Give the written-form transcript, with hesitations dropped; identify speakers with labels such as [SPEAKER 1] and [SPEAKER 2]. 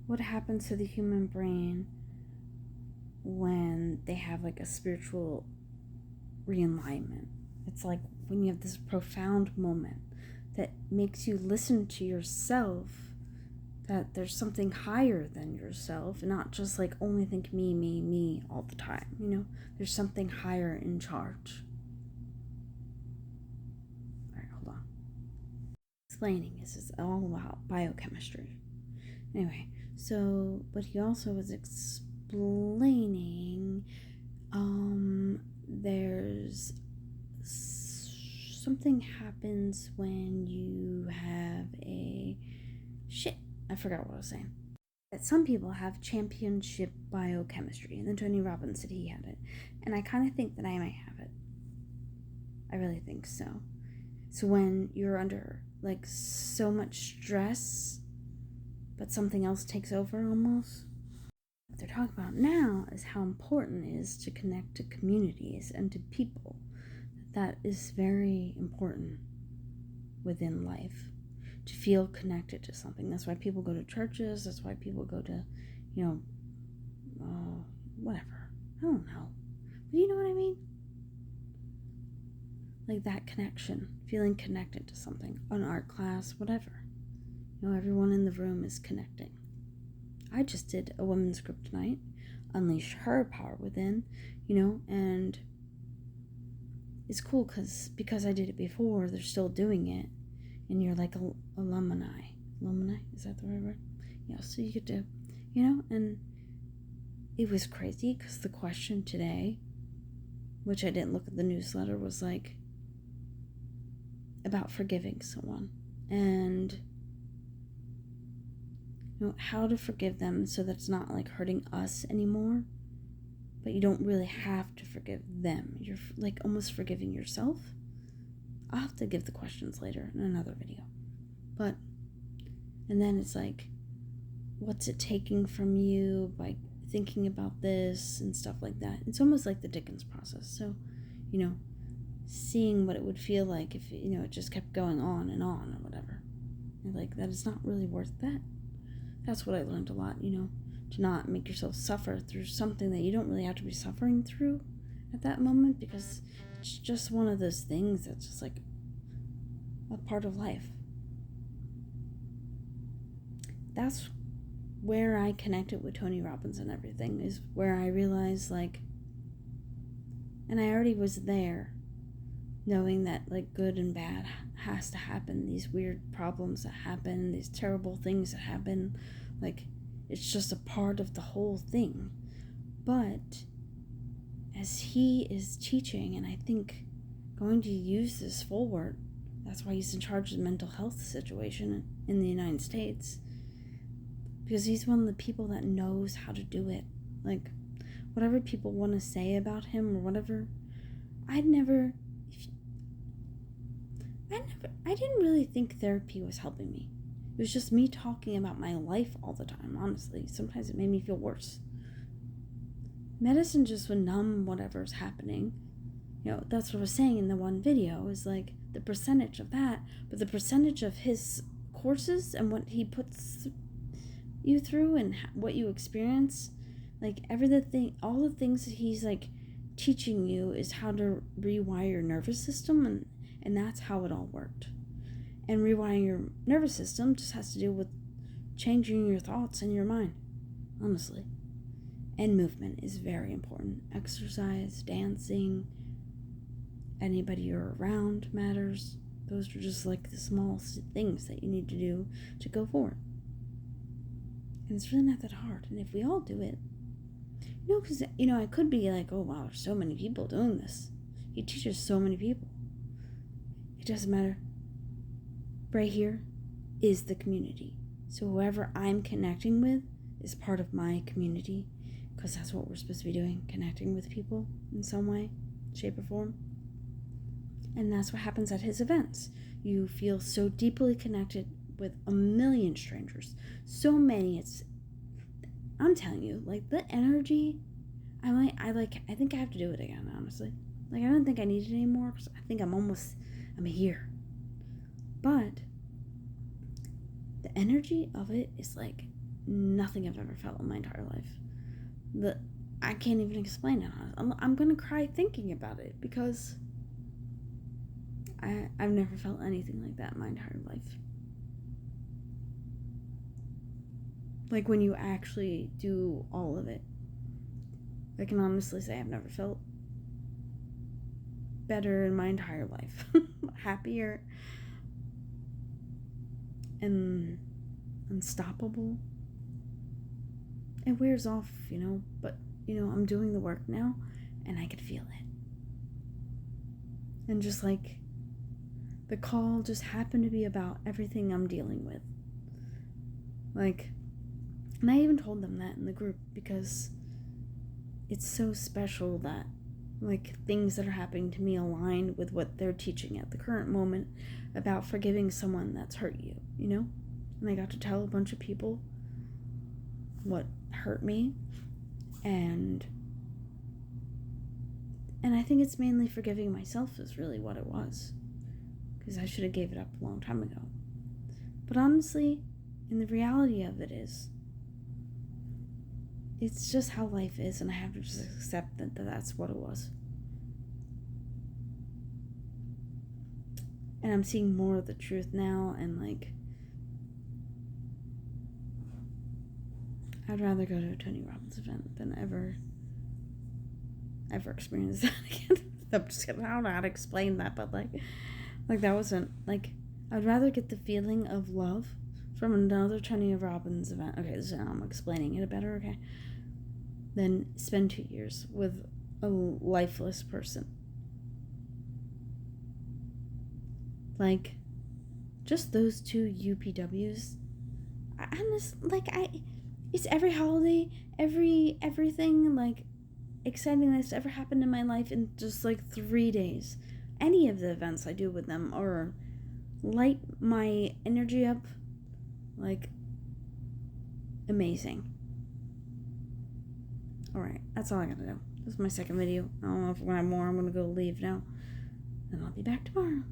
[SPEAKER 1] what happens to the human brain when they have like a spiritual realignment. It's like when you have this profound moment that makes you listen to yourself, that there's something higher than yourself, and not just like only think me, me, me all the time, you know? There's something higher in charge. All right, hold on. Explaining is all about biochemistry. Anyway, so, but he also was explaining, there's something happens when you have I forgot what I was saying. That some people have championship biochemistry, and then Tony Robbins said he had it, and I kind of think that I might have it. I really think so. So when you're under like so much stress, but something else takes over almost, what they're talking about now is how important it is to connect to communities and to people. That is very important within life, to feel connected to something. That's why people go to churches. That's why people go to, whatever. I don't know. But you know what I mean? Like that connection, feeling connected to something, an art class, whatever. Everyone in the room is connecting. I just did a women's group tonight, Unleash Her Power Within, and it's cool because I did it before, they're still doing it, and you're like alumni, is that the right word? Yeah, so you get to, and it was crazy because the question today, which I didn't look at the newsletter, was like about forgiving someone, and how to forgive them so that it's not like hurting us anymore, but you don't really have to forgive them. You're like almost forgiving yourself. I'll have to give the questions later in another video. And then it's like, what's it taking from you by thinking about this and stuff like that. It's almost like the Dickens process. So, seeing what it would feel like if, it just kept going on and on or whatever. And like, that is not really worth that. That's what I learned a lot, to not make yourself suffer through something that you don't really have to be suffering through at that moment, because it's just one of those things that's just like a part of life. That's where I connected with Tony Robbins and everything, is where I realized and I already was there, knowing that like good and bad has to happen, these weird problems that happen, these terrible things that happen, like it's just a part of the whole thing. But as he is teaching, and I think going to use this forward, that's why he's in charge of the mental health situation in the United States, because he's one of the people that knows how to do it. Like, whatever people want to say about him or whatever, I didn't really think therapy was helping me. It was just me talking about my life all the time, honestly. Sometimes it made me feel worse. Medicine just would numb whatever's happening. That's what I was saying in the one video, is like the percentage of that, but the percentage of his courses and what he puts you through and what you experience, like all the things that he's like teaching you is how to rewire your nervous system, and that's how it all worked. And rewiring your nervous system just has to do with changing your thoughts and your mind, honestly. And movement is very important. Exercise, dancing, anybody you're around matters. Those are just like the small things that you need to do to go forward. And it's really not that hard. And if we all do it, because, I could be like, oh, wow, there's so many people doing this. He teaches so many people. It doesn't matter. Right here is the community. So whoever I'm connecting with is part of my community, because that's what we're supposed to be doing, connecting with people in some way, shape, or form. And that's what happens at his events. You feel so deeply connected with a million strangers. So many, I'm telling you, like the energy, I think I have to do it again, honestly. Like, I don't think I need it anymore, because I think I'm here. But the energy of it is like nothing I've ever felt in my entire life. I can't even explain it. I'm gonna cry thinking about it because I've never felt anything like that in my entire life. Like when you actually do all of it. I can honestly say I've never felt better in my entire life. Happier and unstoppable. It wears off, but I'm doing the work now and I could feel it. And just like the call just happened to be about everything I'm dealing with. Like, and I even told them that in the group because it's so special that like things that are happening to me align with what they're teaching at the current moment about forgiving someone that's hurt you, And I got to tell a bunch of people what hurt me, and I think it's mainly forgiving myself is really what it was, because I should have gave it up a long time ago. But honestly, and the reality of it is, it's just how life is, and I have to just accept that that's what it was. And I'm seeing more of the truth now, and like, I'd rather go to a Tony Robbins event than ever experience that again. I'm just kidding. I don't know how to explain that, but like that wasn't like, I'd rather get the feeling of love from another Tony Robbins event. Okay, so I'm explaining it better, okay? Than spend 2 years with a lifeless person. Like, just those 2 UPWs. It's every holiday, everything, like, exciting that's ever happened in my life in just, like, 3 days. Any of the events I do with them or light my energy up, like, amazing. Alright, that's all I gotta do. This is my second video. I don't know if we're gonna have more. I'm gonna go leave now. And I'll be back tomorrow.